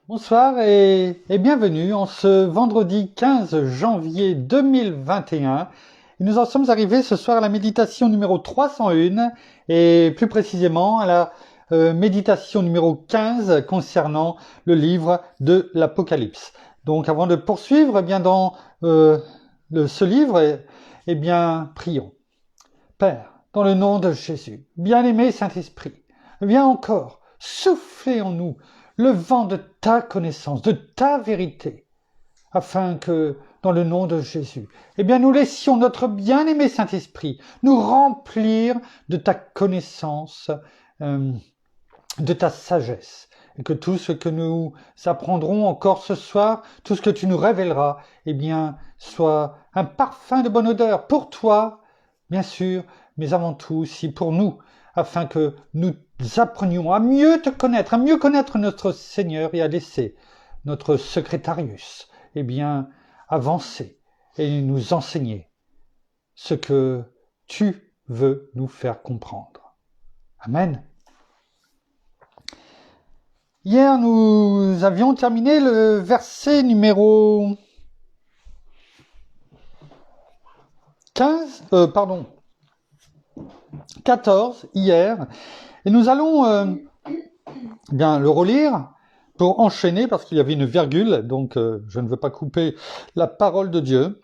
Bonsoir et bienvenue en ce vendredi 15 janvier 2021. Et nous en sommes arrivés ce soir à la méditation numéro 301 et plus précisément à la méditation numéro 15 concernant le livre de l'Apocalypse. Donc avant de poursuivre, eh bien dans ce livre, eh bien prions. Père, dans le nom de Jésus, bien-aimé Saint-Esprit, viens encore souffler en nous le vent de ta connaissance, de ta vérité, afin que, dans le nom de Jésus, eh bien, nous laissions notre bien-aimé Saint-Esprit nous remplir de ta connaissance, de ta sagesse, et que tout ce que nous apprendrons encore ce soir, tout ce que tu nous révéleras, eh bien, soit un parfum de bonne odeur pour toi, bien sûr, mais avant tout aussi pour nous, afin que nous apprenions à mieux te connaître, à mieux connaître notre Seigneur et à laisser notre secrétarius, eh bien, avancer et nous enseigner ce que tu veux nous faire comprendre. Amen. Hier, nous avions terminé le verset numéro 14 hier, et nous allons bien le relire pour enchaîner, parce qu'il y avait une virgule, donc je ne veux pas couper la parole de Dieu,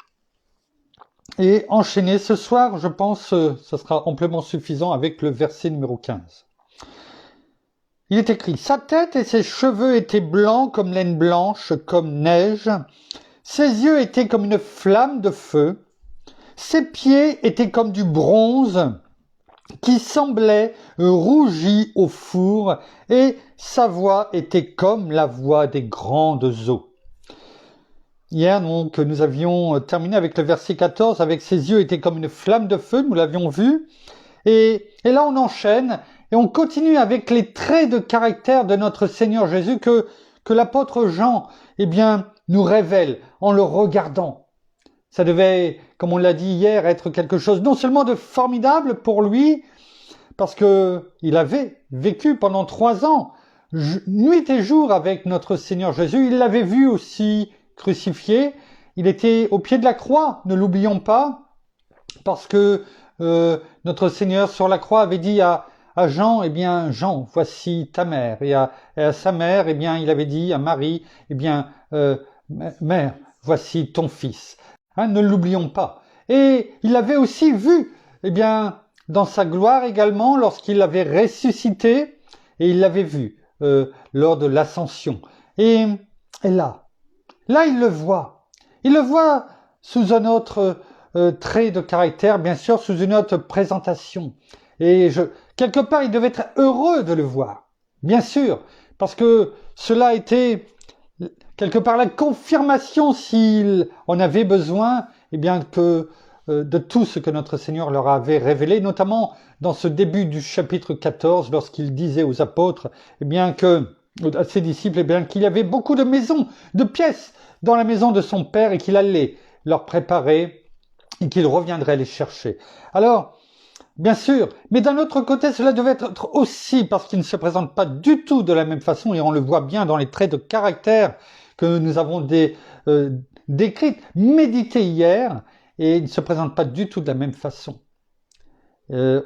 et enchaîner ce soir, je pense, ça sera amplement suffisant avec le verset numéro 15. Il est écrit, sa tête et ses cheveux étaient blancs comme laine blanche, comme neige, ses yeux étaient comme une flamme de feu, ses pieds étaient comme du bronze, qui semblait rougi au four, et sa voix était comme la voix des grandes eaux. Hier, donc, nous avions terminé avec le verset 14, avec ses yeux étaient comme une flamme de feu, nous l'avions vu, et là on enchaîne, et on continue avec les traits de caractère de notre Seigneur Jésus que l'apôtre Jean, eh bien, nous révèle en le regardant. Ça devait, comme on l'a dit hier, être quelque chose non seulement de formidable pour lui, parce que il avait vécu pendant 3 ans, nuit et jour avec notre Seigneur Jésus. Il l'avait vu aussi crucifié. Il était au pied de la croix, ne l'oublions pas, parce que notre Seigneur sur la croix avait dit à Jean, eh bien, Jean, voici ta mère. Et à sa mère, eh bien, il avait dit à Marie, eh bien, mère, voici ton fils. Ne l'oublions pas. Et il l'avait aussi vu, eh bien, dans sa gloire également, lorsqu'il l'avait ressuscité, et il l'avait vu lors de l'ascension. Et là, il le voit. Il le voit sous un autre trait de caractère, bien sûr, sous une autre présentation. Et quelque part, il devait être heureux de le voir, bien sûr, parce que cela était quelque part la confirmation, s'il en avait besoin, eh bien que de tout ce que notre Seigneur leur avait révélé, notamment dans ce début du chapitre 14, lorsqu'il disait aux apôtres, eh bien que à ses disciples, eh bien qu'il y avait beaucoup de maisons, de pièces dans la maison de son Père et qu'il allait leur préparer et qu'il reviendrait les chercher. Alors, bien sûr, mais d'un autre côté, cela devait être aussi parce qu'il ne se présente pas du tout de la même façon, et on le voit bien dans les traits de caractère que nous avons décrites, méditées hier, et il ne se présente pas du tout de la même façon.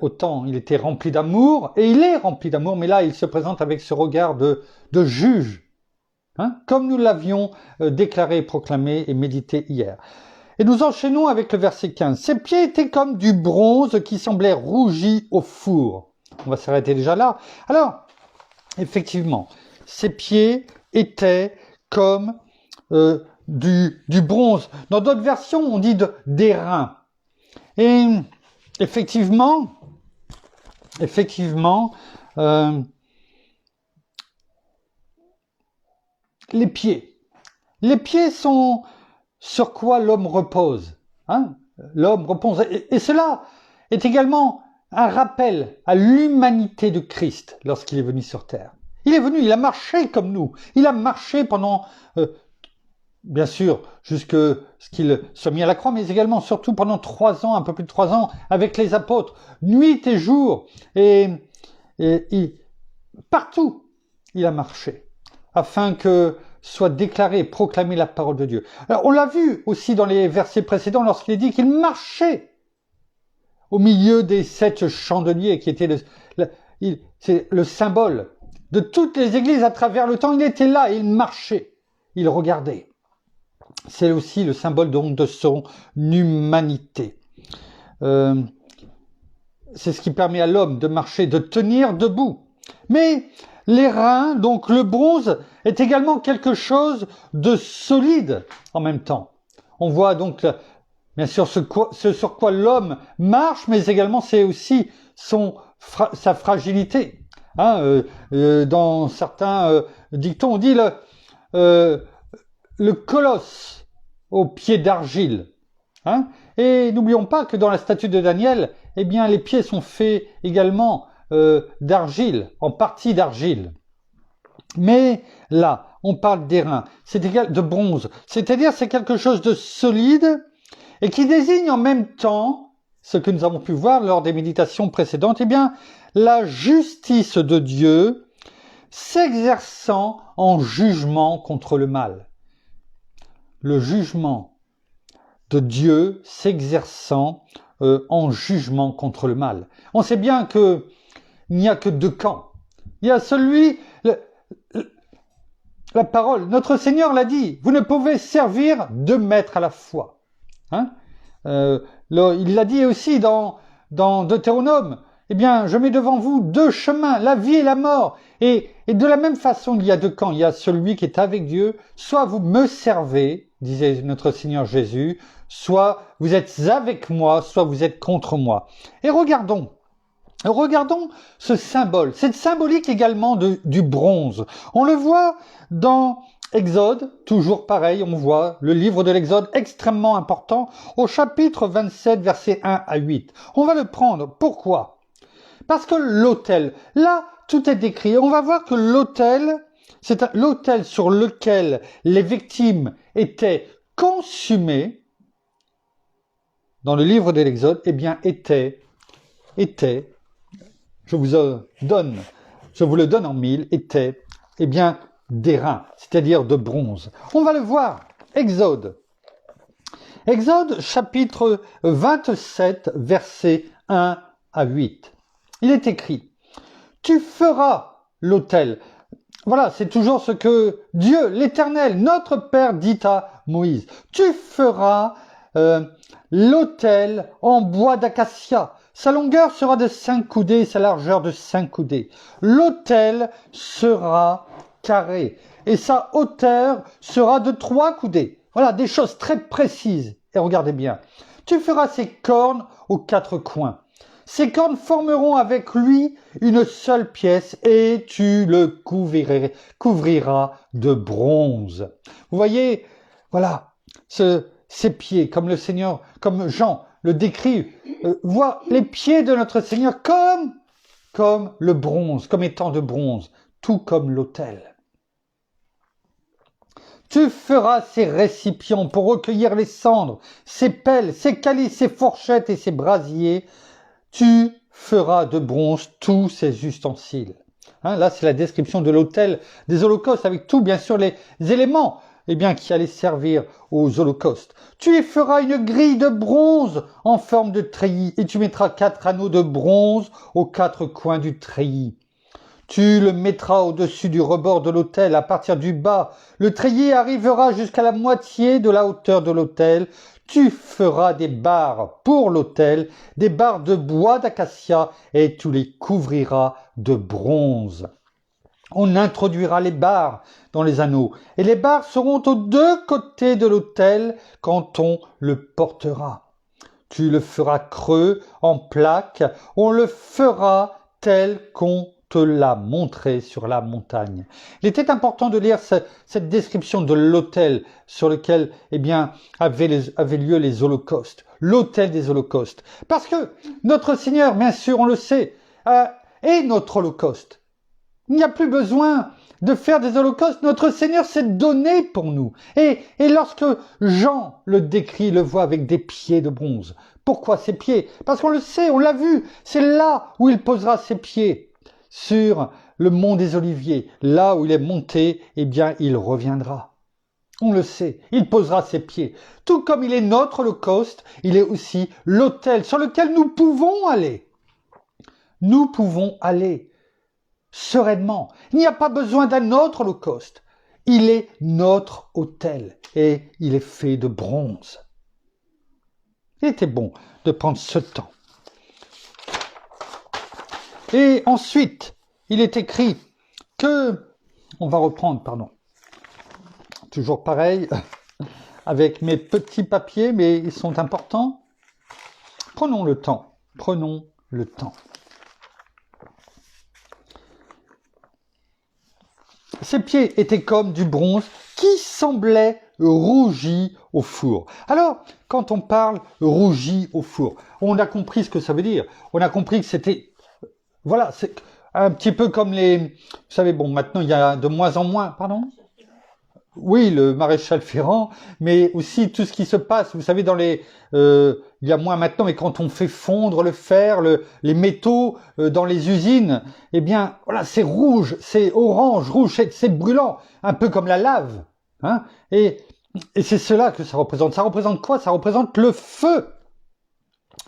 Autant il était rempli d'amour, et il est rempli d'amour, mais là il se présente avec ce regard de juge, comme nous l'avions déclaré, proclamé et médité hier. Et nous enchaînons avec le verset 15. Ses pieds étaient comme du bronze qui semblait rougi au four. On va s'arrêter déjà là. Alors, effectivement, ses pieds étaient comme du bronze. Dans d'autres versions, on dit d'airain. Et effectivement, les pieds sont sur quoi l'homme repose. L'homme repose. Et cela est également un rappel à l'humanité de Christ lorsqu'il est venu sur terre. Il est venu, il a marché comme nous. Il a marché pendant, bien sûr, jusque ce qu'il soit mis à la croix, mais également, surtout pendant 3 ans, un peu plus de 3 ans, avec les apôtres, nuit et jour. Et partout, il a marché. afin que soit déclarée, proclamée la parole de Dieu. Alors, on l'a vu aussi dans les versets précédents lorsqu'il est dit qu'il marchait au milieu des 7 chandeliers qui étaient c'est le symbole de toutes les églises à travers le temps. Il était là, il marchait, il regardait. C'est aussi le symbole donc de son humanité. C'est ce qui permet à l'homme de marcher, de tenir debout. Mais les reins, donc le bronze, est également quelque chose de solide en même temps. On voit donc, bien sûr, ce sur quoi l'homme marche, mais également c'est aussi sa fragilité. Dans certains dictons, on dit le colosse aux pieds d'argile. Et n'oublions pas que dans la statue de Daniel, eh bien, les pieds sont faits également d'argile, en partie d'argile. Mais là, on parle des reins, c'est égal de bronze, c'est-à-dire c'est quelque chose de solide et qui désigne en même temps, ce que nous avons pu voir lors des méditations précédentes, eh bien, la justice de Dieu s'exerçant en jugement contre le mal. Le jugement de Dieu s'exerçant en jugement contre le mal. On sait bien qu'il n'y a que 2 camps. Il y a la parole, notre Seigneur l'a dit, vous ne pouvez servir 2 maîtres à la fois. Il l'a dit aussi dans Deutéronome, eh bien, je mets devant vous 2 chemins, la vie et la mort. Et de la même façon, il y a 2 camps. Il y a celui qui est avec Dieu, soit vous me servez, disait notre Seigneur Jésus, soit vous êtes avec moi, soit vous êtes contre moi. Et regardons ce symbole, cette symbolique également du bronze. On le voit dans Exode, toujours pareil, on voit le livre de l'Exode extrêmement important, au chapitre 27, versets 1 à 8. On va le prendre. Pourquoi ? Parce que l'autel, là, tout est décrit. On va voir que l'autel, c'est l'autel sur lequel les victimes étaient consumées, dans le livre de l'Exode, eh bien, était, je vous le donne en 1000, était, eh bien, d'airain, c'est-à-dire de bronze. On va le voir. Exode, chapitre 27, versets 1 à 8. Il est écrit, tu feras l'autel. Voilà, c'est toujours ce que Dieu, l'Éternel, notre Père, dit à Moïse. Tu feras l'autel en bois d'acacia. Sa longueur sera de 5 coudées et sa largeur de 5 coudées. L'autel sera carré et sa hauteur sera de 3 coudées. Voilà, des choses très précises. Et regardez bien. Tu feras ses cornes aux 4 coins. Ces cornes formeront avec lui une seule pièce et tu le couvriras de bronze. Vous voyez, voilà, ces pieds, comme le Seigneur, comme Jean le décrit, voit les pieds de notre Seigneur comme le bronze, comme étant de bronze, tout comme l'autel. Tu feras ces récipients pour recueillir les cendres, ces pelles, ces calices, ces fourchettes et ces brasiers. Tu feras de bronze tous ces ustensiles. Là, c'est la description de l'autel des holocaustes, avec tout, bien sûr, les éléments qui allaient servir aux holocaustes. Tu y feras une grille de bronze en forme de treillis, et tu mettras 4 anneaux de bronze aux 4 coins du treillis. Tu le mettras au-dessus du rebord de l'autel, à partir du bas. Le treillis arrivera jusqu'à la moitié de la hauteur de l'autel. Tu feras des barres pour l'autel, des barres de bois d'acacia, et tu les couvriras de bronze. On introduira les barres dans les anneaux, et les barres seront aux 2 côtés de l'autel quand on le portera. Tu le feras creux, en plaques, on le fera tel qu'on te l'a montré sur la montagne. Il était important de lire cette description de l'autel sur lequel avaient lieu les holocaustes, l'autel des holocaustes. Parce que notre Seigneur, bien sûr, on le sait, est notre holocauste. Il n'y a plus besoin de faire des holocaustes. Notre Seigneur s'est donné pour nous. Et lorsque Jean le décrit, le voit avec des pieds de bronze. Pourquoi ces pieds ? Parce qu'on le sait, on l'a vu. C'est là où il posera ses pieds. sur le mont des Oliviers, là où il est monté, eh bien, il reviendra. On le sait, il posera ses pieds. Tout comme il est notre holocauste, il est aussi l'autel sur lequel nous pouvons aller. Nous pouvons aller sereinement. Il n'y a pas besoin d'un autre holocauste. Il est notre autel et il est fait de bronze. Il était bon de prendre ce temps. Et ensuite, il est écrit que, on va reprendre, toujours pareil, avec mes petits papiers, mais ils sont importants. Prenons le temps. Ses pieds étaient comme du bronze qui semblait rougi au four. Alors, quand on parle rougi au four, on a compris ce que ça veut dire. On a compris que c'était, voilà, c'est un petit peu comme vous savez, bon, maintenant il y a de moins en moins, oui, le maréchal Ferrand, mais aussi tout ce qui se passe, vous savez, il y a moins maintenant, mais quand on fait fondre le fer, les métaux dans les usines, eh bien, voilà, c'est rouge, c'est orange, rouge, c'est brûlant, un peu comme la lave, hein, et c'est cela que ça représente. Ça représente quoi? Ça représente le feu.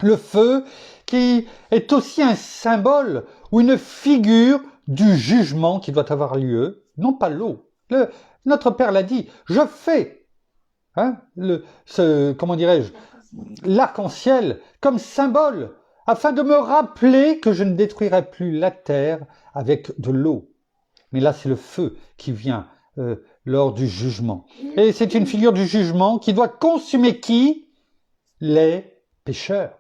Le feu qui est aussi un symbole ou une figure du jugement qui doit avoir lieu, non pas l'eau. Notre Père l'a dit, je fais, comment dirais-je, l'arc-en-ciel comme symbole, afin de me rappeler que je ne détruirai plus la terre avec de l'eau. Mais là, c'est le feu qui vient lors du jugement. Et c'est une figure du jugement qui doit consumer qui? Les pécheurs.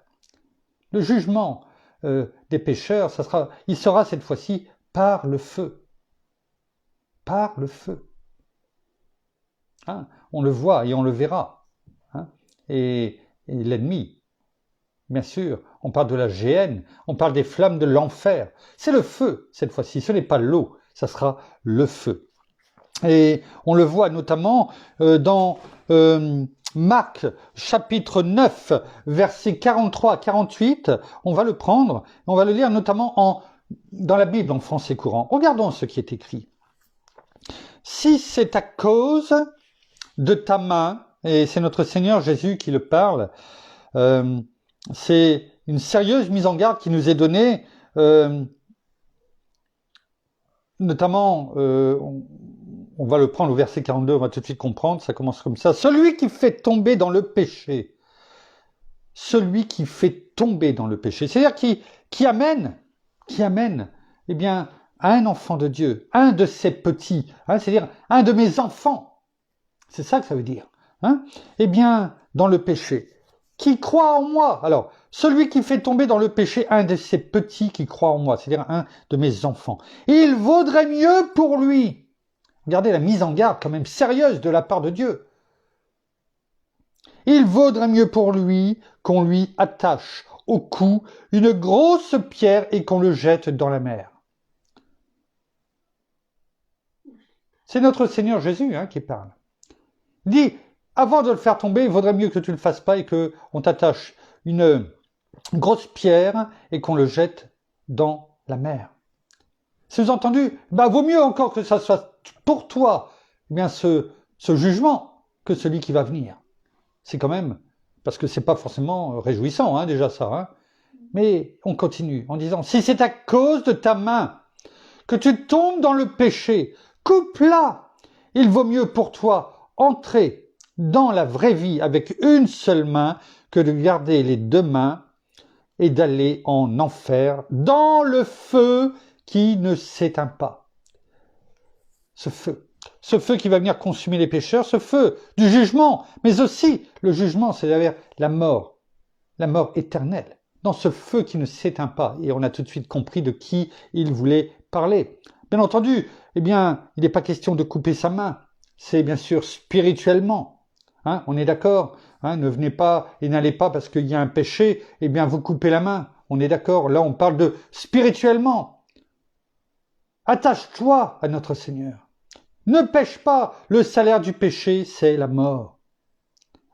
Le jugement des pécheurs, il sera cette fois-ci par le feu. Par le feu. Hein, on le voit et on le verra. Hein, et l'ennemi, bien sûr, on parle de la géhenne, on parle des flammes de l'enfer. C'est le feu, cette fois-ci, ce n'est pas l'eau, ça sera le feu. Et on le voit notamment dans Marc chapitre 9, versets 43 à 48. On va le prendre, on va le lire notamment dans la Bible en français courant. Regardons ce qui est écrit. Si c'est à cause de ta main, et c'est notre Seigneur Jésus qui le parle, c'est une sérieuse mise en garde qui nous est donnée, notamment, on va le prendre au verset 42, on va tout de suite comprendre, ça commence comme ça. Celui qui fait tomber dans le péché, c'est-à-dire qui amène, eh bien, à un enfant de Dieu, un de ses petits, c'est-à-dire un de mes enfants, c'est ça que ça veut dire, eh bien, dans le péché, qui croit en moi. Alors, celui qui fait tomber dans le péché un de ces petits qui croient en moi, c'est-à-dire un de mes enfants, il vaudrait mieux pour lui. Regardez la mise en garde quand même sérieuse de la part de Dieu. Il vaudrait mieux pour lui qu'on lui attache au cou une grosse pierre et qu'on le jette dans la mer. C'est notre Seigneur Jésus qui parle. Il dit, avant de le faire tomber, il vaudrait mieux que tu ne le fasses pas et qu'on t'attache une grosse pierre et qu'on le jette dans la mer. Sous-entendu, vaut mieux encore que ça soit pour toi ce jugement que celui qui va venir. C'est quand même, parce que c'est pas forcément réjouissant déjà ça. Mais on continue en disant, si c'est à cause de ta main que tu tombes dans le péché, coupe-la. Il vaut mieux pour toi entrer dans la vraie vie avec une seule main que de garder les deux mains et d'aller en enfer dans le feu qui ne s'éteint pas. Ce feu qui va venir consumer les pécheurs, ce feu du jugement, mais aussi le jugement, c'est-à-dire la mort éternelle, dans ce feu qui ne s'éteint pas. Et on a tout de suite compris de qui il voulait parler. Bien entendu, il n'est pas question de couper sa main, c'est bien sûr spirituellement. On est d'accord, ne venez pas et n'allez pas parce qu'il y a un péché, vous coupez la main. On est d'accord, là on parle de spirituellement. Attache-toi à notre Seigneur. Ne pêche pas, le salaire du péché, c'est la mort.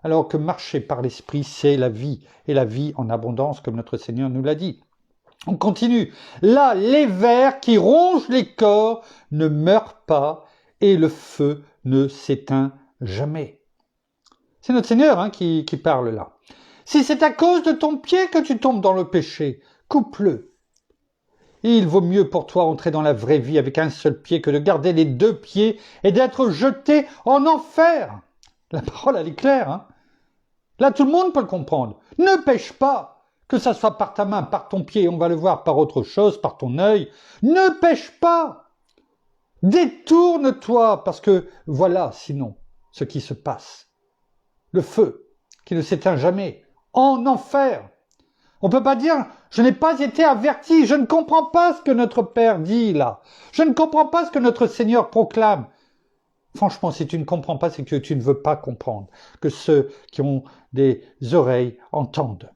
Alors que marcher par l'esprit, c'est la vie, et la vie en abondance, comme notre Seigneur nous l'a dit. On continue. Là, les vers qui rongent les corps ne meurent pas et le feu ne s'éteint jamais. C'est notre Seigneur qui parle là. Si c'est à cause de ton pied que tu tombes dans le péché, coupe-le. Il vaut mieux pour toi entrer dans la vraie vie avec un seul pied que de garder les deux pieds et d'être jeté en enfer. La parole, elle est claire. Là, tout le monde peut le comprendre. Ne pêche pas. Que ça soit par ta main, par ton pied, on va le voir par autre chose, par ton œil. Ne pêche pas. Détourne-toi, parce que voilà, sinon, ce qui se passe. Le feu, qui ne s'éteint jamais, en enfer. On ne peut pas dire, je n'ai pas été averti, je ne comprends pas ce que notre Père dit là. Je ne comprends pas ce que notre Seigneur proclame. Franchement, si tu ne comprends pas, c'est que tu ne veux pas comprendre. Que ceux qui ont des oreilles entendent.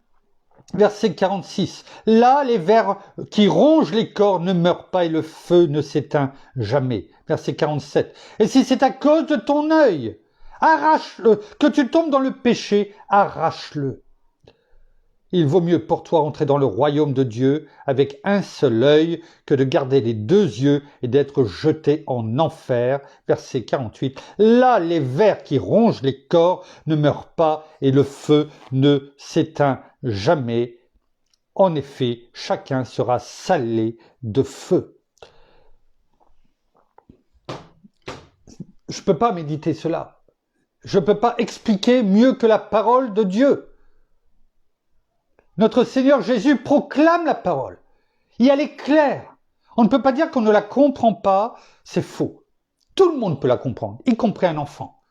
Verset 46. Là, les vers qui rongent les corps ne meurent pas et le feu ne s'éteint jamais. Verset 47. Et si c'est à cause de ton œil, arrache-le, que tu tombes dans le péché, arrache-le. Il vaut mieux pour toi entrer dans le royaume de Dieu avec un seul œil que de garder les deux yeux et d'être jeté en enfer. Verset 48. Là, les vers qui rongent les corps ne meurent pas et le feu ne s'éteint jamais. En effet, chacun sera salé de feu. Je ne peux pas méditer cela. Je ne peux pas expliquer mieux que la parole de Dieu. Notre Seigneur Jésus proclame la parole. Et elle est claire. On ne peut pas dire qu'on ne la comprend pas, c'est faux. Tout le monde peut la comprendre, y compris un enfant.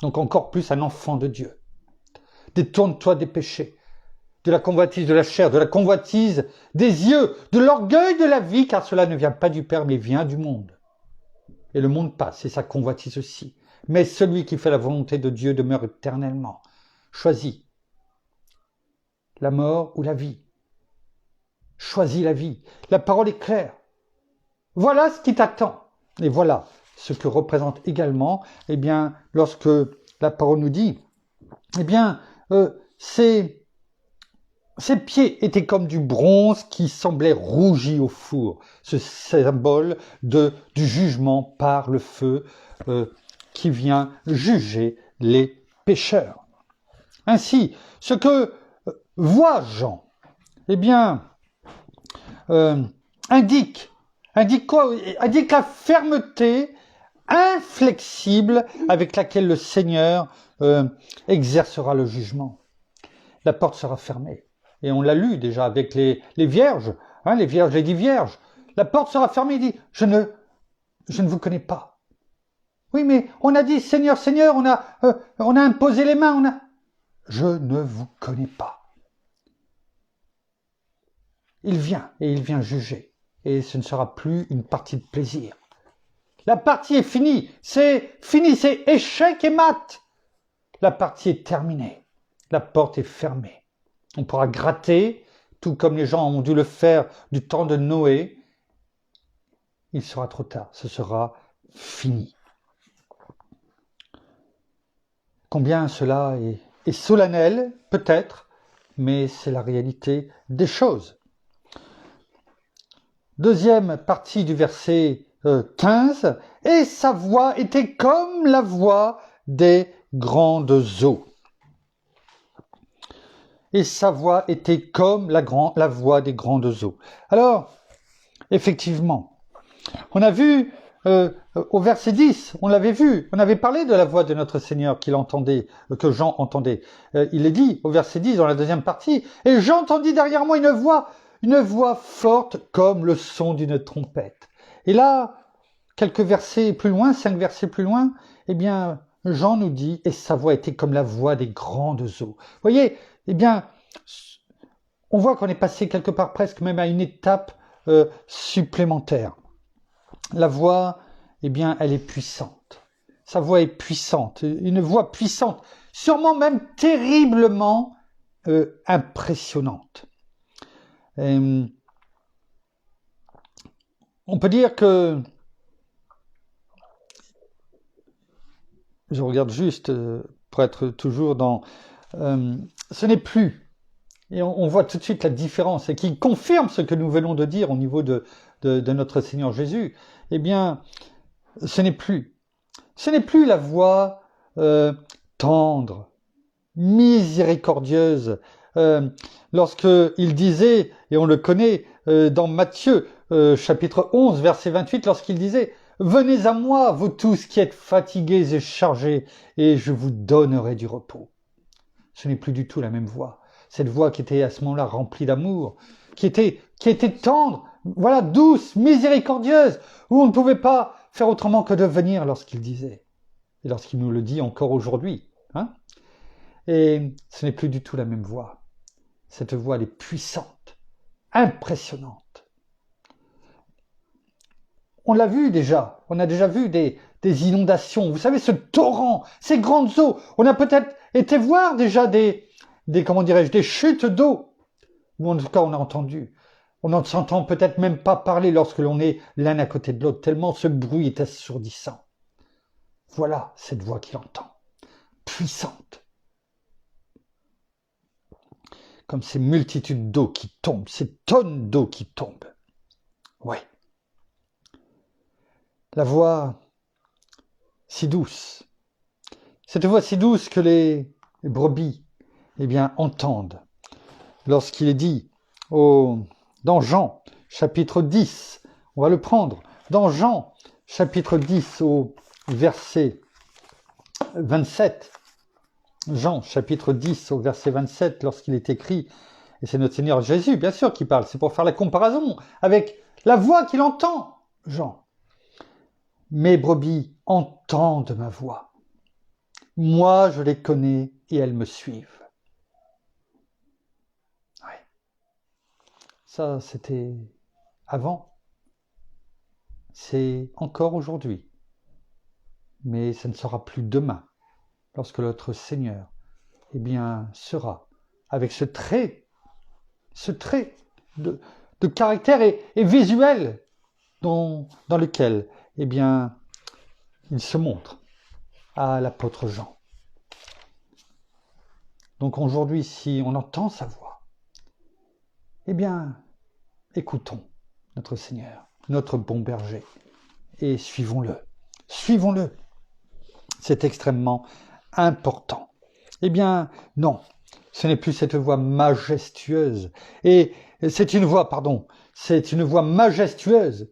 Donc encore plus un enfant de Dieu. Détourne-toi des péchés, de la convoitise de la chair, de la convoitise des yeux, de l'orgueil de la vie, car cela ne vient pas du Père, mais vient du monde. Et le monde passe, et sa convoitise aussi. Mais celui qui fait la volonté de Dieu demeure éternellement. Choisis la mort ou la vie. Choisis la vie. La parole est claire. Voilà ce qui t'attend. Et voilà ce que représente également, lorsque la parole nous dit, ces pieds étaient comme du bronze qui semblait rougi au four. Ce symbole du jugement par le feu qui vient juger les pécheurs. Ainsi, ce que voit Jean, indique quoi? Indique la fermeté inflexible avec laquelle le Seigneur exercera le jugement. La porte sera fermée. Et on l'a lu déjà avec les vierges, les vierges, les 10 vierges. La porte sera fermée, il dit, je ne vous connais pas. Oui, mais on a dit, Seigneur, Seigneur, on a imposé les mains, je ne vous connais pas. Il vient, et il vient juger. Et ce ne sera plus une partie de plaisir. La partie est finie, c'est échec et mat. La partie est terminée. La porte est fermée. On pourra gratter, tout comme les gens ont dû le faire du temps de Noé. Il sera trop tard, ce sera fini. Combien cela est solennel, peut-être, mais c'est la réalité des choses. Deuxième partie du verset 15. « Et sa voix était comme la voix des grandes eaux. » Et sa voix était comme la voix des grandes eaux. Alors, effectivement, on a vu au verset 10, on l'avait vu, on avait parlé de la voix de notre Seigneur qu'il entendait, que Jean entendait. Il est dit au verset 10 dans la deuxième partie, « Et j'entendis derrière moi une voix forte comme le son d'une trompette. » Et là, quelques versets plus loin, 5 versets plus loin, Jean nous dit, et sa voix était comme la voix des grandes eaux. Vous voyez, on voit qu'on est passé quelque part presque même à une étape supplémentaire. La voix, elle est puissante. Sa voix est puissante, une voix puissante, sûrement même terriblement impressionnante. On peut dire que, je regarde juste pour être toujours dans, ce n'est plus Et on voit tout de suite la différence et qui confirme ce que nous venons de dire au niveau de notre Seigneur Jésus. Eh bien, ce n'est plus la voix tendre, miséricordieuse. Lorsqu'il disait, et on le connaît dans Matthieu, chapitre 11, verset 28, lorsqu'il disait « Venez à moi, vous tous qui êtes fatigués et chargés, et je vous donnerai du repos. » Ce n'est plus du tout la même voix. Cette voix qui était à ce moment-là remplie d'amour, qui était tendre, voilà, douce, miséricordieuse, où on ne pouvait pas faire autrement que de venir lorsqu'il disait. Et lorsqu'il nous le dit encore aujourd'hui. Hein. Et ce n'est plus du tout la même voix. Cette voix, elle est puissante, impressionnante. On l'a vu déjà, on a déjà vu des inondations, vous savez, ce torrent, ces grandes eaux. On a peut-être été voir déjà des chutes d'eau, ou en tout cas on a entendu. On n'en s'entend peut-être même pas parler lorsque l'on est l'un à côté de l'autre, tellement ce bruit est assourdissant. Voilà cette voix qu'il entend, puissante. Comme ces multitudes d'eau qui tombent, ces tonnes d'eau qui tombent. Oui. La voix si douce. Cette voix si douce que les brebis, entendent. Lorsqu'il est dit dans Jean, chapitre 10, on va le prendre, dans Jean, chapitre 10, au verset 27, Jean, chapitre 10, au verset 27, lorsqu'il est écrit, et c'est notre Seigneur Jésus, bien sûr, qui parle, c'est pour faire la comparaison avec la voix qu'il entend, Jean. Mes brebis entendent ma voix. Moi, je les connais et elles me suivent. Ouais. Ça, c'était avant. C'est encore aujourd'hui. Mais ça ne sera plus demain, lorsque notre Seigneur, sera avec ce trait de caractère et visuel dans lequel, il se montre à l'apôtre Jean. Donc aujourd'hui, si on entend sa voix, écoutons notre Seigneur, notre bon berger, et suivons-le. Suivons-le. C'est extrêmement important. Non, ce n'est plus cette voix majestueuse. Et c'est une voix majestueuse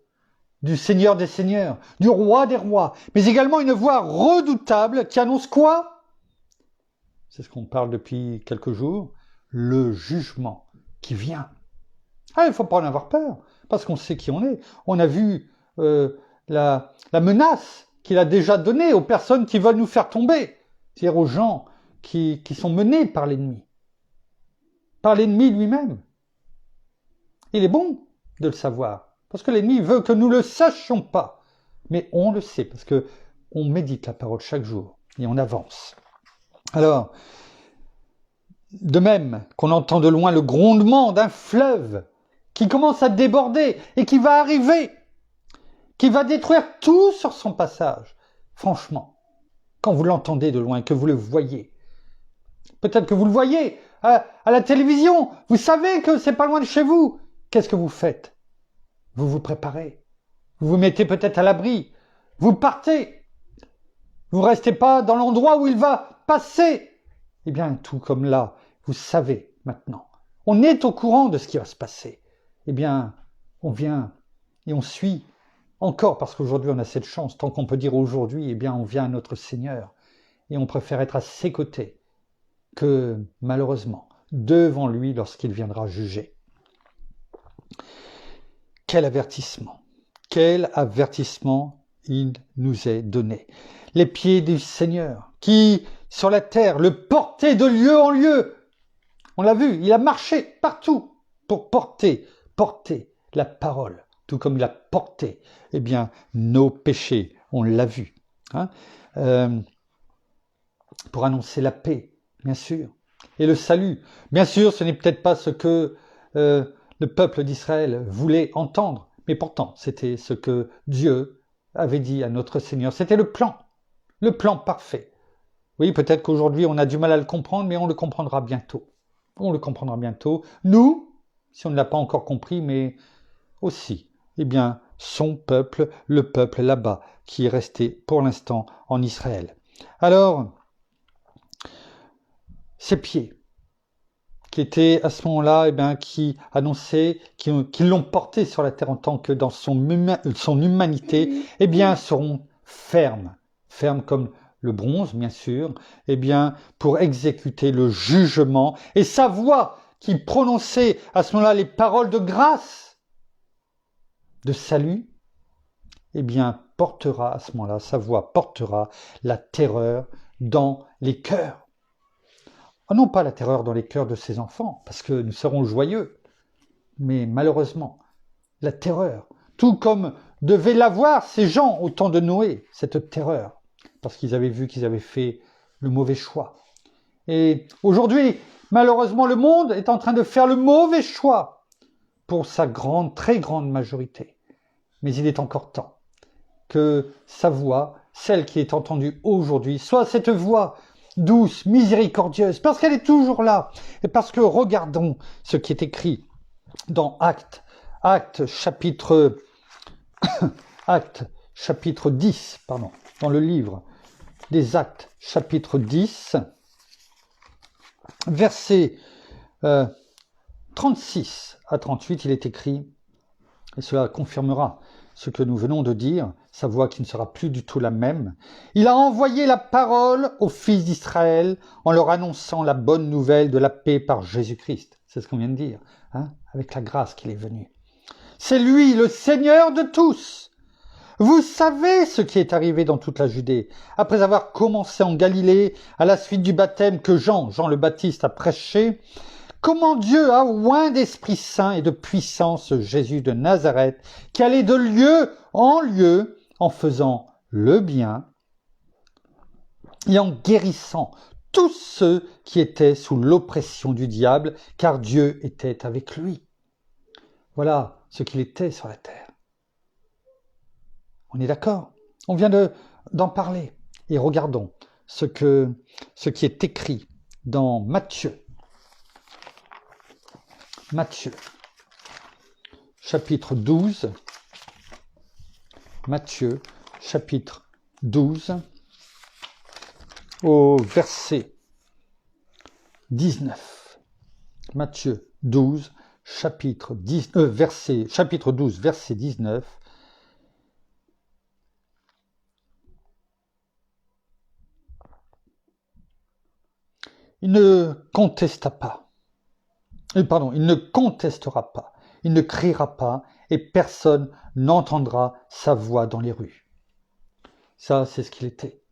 du Seigneur des Seigneurs, du Roi des Rois, mais également une voix redoutable qui annonce quoi? C'est ce qu'on parle depuis quelques jours, le jugement qui vient. Il ne faut pas en avoir peur, parce qu'on sait qui on est. On a vu la menace qu'il a déjà donnée aux personnes qui veulent nous faire tomber, c'est-à-dire aux gens qui sont menés par l'ennemi lui-même. Il est bon de le savoir, parce que l'ennemi veut que nous ne le sachions pas, mais on le sait, parce que on médite la parole chaque jour, et on avance. Alors, de même qu'on entend de loin le grondement d'un fleuve qui commence à déborder et qui va arriver, qui va détruire tout sur son passage. Franchement, quand vous l'entendez de loin, que vous le voyez, peut-être que vous le voyez à la télévision, vous savez que c'est pas loin de chez vous. Qu'est-ce que vous faites? Vous vous préparez. Vous vous mettez peut-être à l'abri. Vous partez. Vous restez pas dans l'endroit où il va passer. Tout comme là, vous savez maintenant. On est au courant de ce qui va se passer. On vient et on suit encore, parce qu'aujourd'hui on a cette chance, tant qu'on peut dire aujourd'hui, on vient à notre Seigneur et on préfère être à ses côtés que malheureusement devant lui lorsqu'il viendra juger. Quel avertissement il nous est donné. Les pieds du Seigneur qui, sur la terre, le portaient de lieu en lieu. On l'a vu, il a marché partout pour porter la parole, tout comme il a porté nos péchés, on l'a vu. Pour annoncer la paix, bien sûr, et le salut. Bien sûr, ce n'est peut-être pas ce que le peuple d'Israël voulait entendre, mais pourtant, c'était ce que Dieu avait dit à notre Seigneur. C'était le plan parfait. Oui, peut-être qu'aujourd'hui, on a du mal à le comprendre, mais on le comprendra bientôt. On le comprendra bientôt. Nous, si on ne l'a pas encore compris, mais aussi, eh bien, son peuple, le peuple là-bas, qui est resté pour l'instant en Israël. Alors, ses pieds, qui étaient à ce moment-là, eh bien, qui annonçaient, qui l'ont porté sur la terre en tant que dans son humanité, eh bien, seront fermes comme le bronze, bien sûr, eh bien, pour exécuter le jugement. Et sa voix, qui prononçait à ce moment-là les paroles de grâce, de salut, eh bien, portera à ce moment-là, sa voix portera la terreur dans les cœurs. Oh non pas la terreur dans les cœurs de ses enfants, parce que nous serons joyeux, mais malheureusement, la terreur, tout comme devaient l'avoir ces gens au temps de Noé, cette terreur, parce qu'ils avaient vu qu'ils avaient fait le mauvais choix. Et aujourd'hui, malheureusement, le monde est en train de faire le mauvais choix pour sa très grande majorité. Mais il est encore temps que sa voix, celle qui est entendue aujourd'hui, soit cette voix douce, miséricordieuse, parce qu'elle est toujours là. Et parce que regardons ce qui est écrit dans Actes chapitre 10, dans le livre des Actes, chapitre 10, versets 36 à 38, il est écrit, et cela confirmera ce que nous venons de dire, sa voix qui ne sera plus du tout la même. Il a envoyé la parole aux fils d'Israël en leur annonçant la bonne nouvelle de la paix par Jésus-Christ. C'est ce qu'on vient de dire, avec la grâce qu'il est venu. C'est lui, le Seigneur de tous. Vous savez ce qui est arrivé dans toute la Judée, après avoir commencé en Galilée, à la suite du baptême que Jean le Baptiste a prêché, comment Dieu a oint d'Esprit Saint et de puissance Jésus de Nazareth, qui allait de lieu en lieu en faisant le bien et en guérissant tous ceux qui étaient sous l'oppression du diable, car Dieu était avec lui. Voilà ce qu'il était sur la terre. On est d'accord? On vient d'en parler. Et regardons ce qui est écrit dans Matthieu. Matthieu, chapitre 12. Matthieu, chapitre 12, au verset 19. Matthieu 12, chapitre 12, verset 19. Il ne contestera pas, il ne criera pas, et personne n'entendra sa voix dans les rues. Ça, c'est ce qu'il était.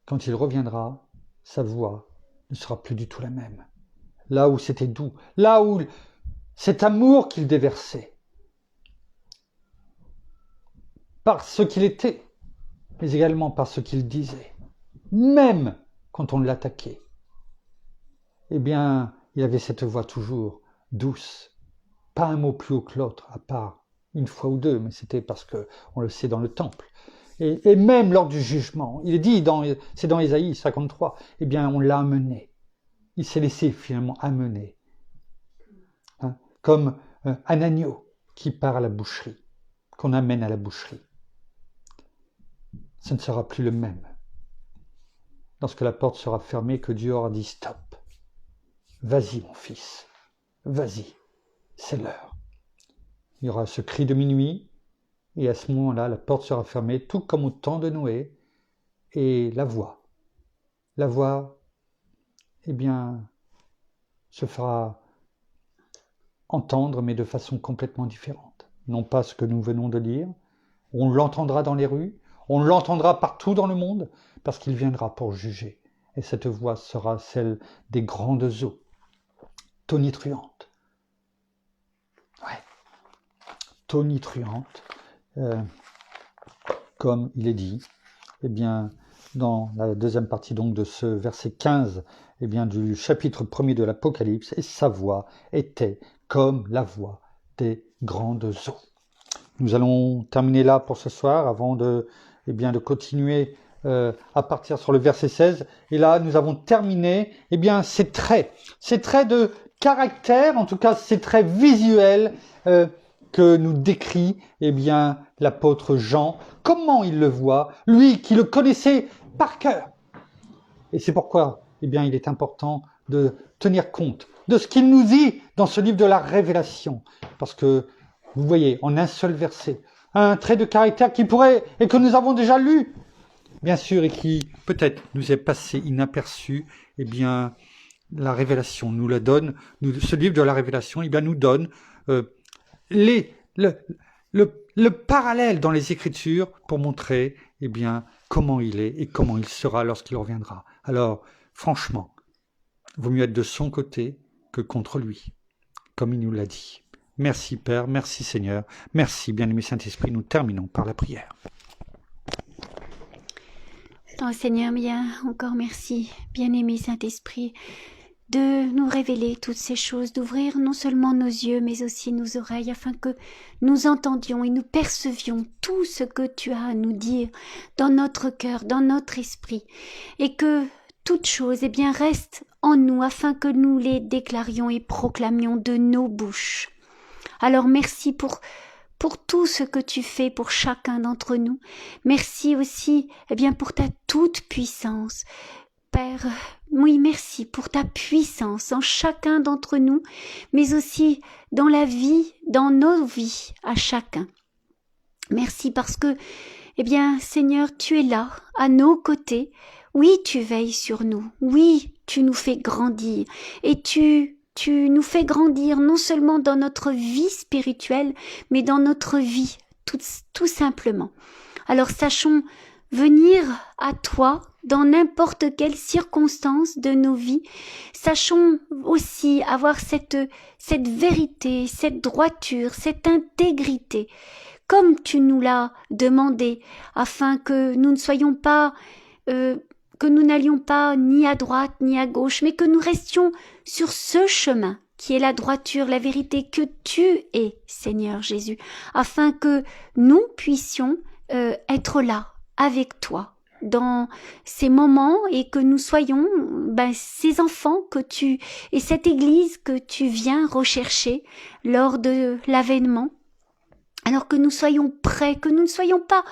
Quand il reviendra, sa voix ne sera plus du tout la même. Là où c'était doux, là où cet amour qu'il déversait, par ce qu'il était, mais également par ce qu'il disait, même quand on l'attaquait, eh bien, il avait cette voix toujours douce, pas un mot plus haut que l'autre, à part une fois ou deux, mais c'était parce qu'on le sait dans le temple. Et même lors du jugement, il est dit, c'est dans Ésaïe 53, eh bien, on l'a amené. Il s'est laissé finalement amener, comme un agneau qui part à la boucherie, qu'on amène à la boucherie. Ce ne sera plus le même. Lorsque la porte sera fermée, que Dieu aura dit stop. Vas-y mon fils, vas-y, c'est l'heure. Il y aura ce cri de minuit, et à ce moment-là, la porte sera fermée, tout comme au temps de Noé, et la voix, eh bien, se fera entendre, mais de façon complètement différente. Non pas ce que nous venons de lire, on l'entendra dans les rues, on l'entendra partout dans le monde, parce qu'il viendra pour juger. Et cette voix sera celle des grandes eaux, tonitruantes. Ouais, tonitruantes, comme il est dit, eh bien, dans la deuxième partie donc de ce verset 15, eh bien, du chapitre 1er de l'Apocalypse, et sa voix était comme la voix des grandes eaux. Nous allons terminer là pour ce soir, avant de continuer à partir sur le verset 16. Et là, nous avons terminé, eh bien, ces traits de caractère, en tout cas, ces traits visuels que nous décrit, eh bien, l'apôtre Jean. Comment il le voit, lui qui le connaissait par cœur. Et c'est pourquoi, eh bien, il est important de tenir compte de ce qu'il nous dit dans ce livre de la Révélation. Parce que, vous voyez, en un seul verset, un trait de caractère qui pourrait, et que nous avons déjà lu, bien sûr, et qui peut-être nous est passé inaperçu, eh bien, la Révélation nous la donne, ce livre de la Révélation, eh bien, nous donne le parallèle dans les Écritures pour montrer, eh bien, comment il est et comment il sera lorsqu'il reviendra. Alors, franchement, vaut mieux être de son côté que contre lui, comme il nous l'a dit. Merci Père, merci Seigneur, merci bien-aimé Saint-Esprit. Nous terminons par la prière. Oh Seigneur, bien, encore merci, bien-aimé Saint-Esprit, de nous révéler toutes ces choses, d'ouvrir non seulement nos yeux, mais aussi nos oreilles, afin que nous entendions et nous percevions tout ce que tu as à nous dire dans notre cœur, dans notre esprit, et que toutes choses, eh bien, restent en nous, afin que nous les déclarions et proclamions de nos bouches. Alors merci pour tout ce que tu fais pour chacun d'entre nous. Merci aussi, eh bien, pour ta toute puissance. Père, oui, merci pour ta puissance en chacun d'entre nous, mais aussi dans la vie, dans nos vies à chacun. Merci parce que, eh bien, Seigneur, tu es là, à nos côtés. Oui, tu veilles sur nous. Oui, tu nous fais grandir. Et tu nous fais grandir non seulement dans notre vie spirituelle, mais dans notre vie, tout simplement. Alors sachons venir à toi dans n'importe quelle circonstance de nos vies. Sachons aussi avoir cette vérité, cette droiture, cette intégrité, comme tu nous l'as demandé, afin que nous ne soyons pas... que nous n'allions pas ni à droite ni à gauche, mais que nous restions sur ce chemin qui est la droiture, la vérité que tu es, Seigneur Jésus, afin que nous puissions être là avec toi dans ces moments et que nous soyons ces enfants et cette église que tu viens rechercher lors de l'avènement. Alors que nous soyons prêts, que nous ne soyons pas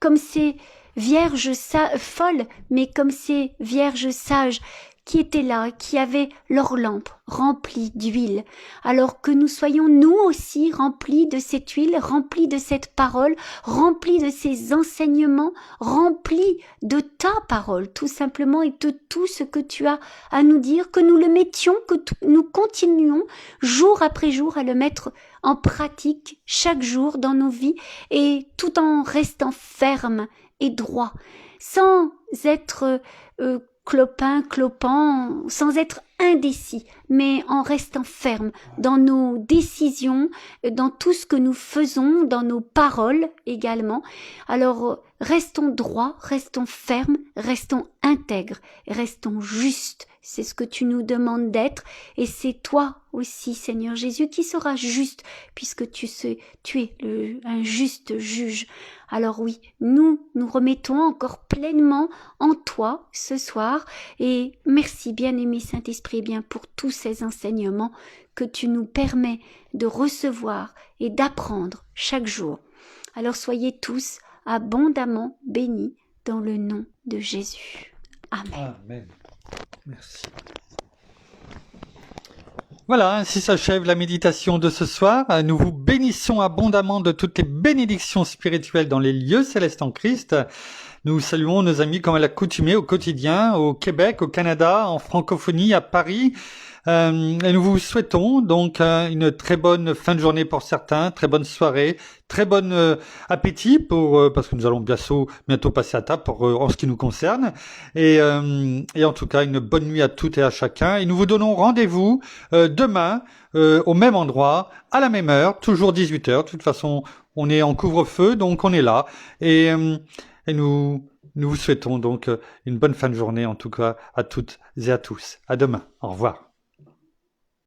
comme ces vierges folles, mais comme ces vierges sages qui étaient là, qui avaient leurs lampes remplies d'huile, alors que nous soyons nous aussi remplis de cette huile, remplis de cette parole, remplis de ces enseignements, remplis de ta parole, tout simplement, et de tout ce que tu as à nous dire, que nous le mettions, que nous continuions jour après jour à le mettre en pratique chaque jour dans nos vies, et tout en restant ferme et droit, sans être clopant, sans être indécis, mais en restant ferme dans nos décisions, dans tout ce que nous faisons, dans nos paroles également. Alors, restons droits, restons fermes, restons intègres, restons justes. C'est ce que tu nous demandes d'être, et c'est toi aussi, Seigneur Jésus, qui seras juste, puisque tu es un juste juge. Alors oui, nous remettons encore pleinement en toi ce soir, et merci, bien-aimé Saint-Esprit, bien pour tous ces enseignements que tu nous permets de recevoir et d'apprendre chaque jour. Alors soyez tous abondamment bénis dans le nom de Jésus. Amen. Amen. Merci. Voilà, ainsi s'achève la méditation de ce soir. Nous vous bénissons abondamment de toutes les bénédictions spirituelles dans les lieux célestes en Christ. Nous saluons nos amis comme à l'accoutumée au quotidien, au Québec, au Canada, en francophonie, à Paris. Et nous vous souhaitons donc une très bonne fin de journée pour certains, très bonne soirée, très bon appétit parce que nous allons bientôt passer à table en ce qui nous concerne. Et en tout cas, une bonne nuit à toutes et à chacun. Et nous vous donnons rendez-vous demain au même endroit, à la même heure, toujours 18h. De toute façon, on est en couvre-feu, donc on est là. Et nous vous souhaitons donc une bonne fin de journée, en tout cas à toutes et à tous. À demain. Au revoir.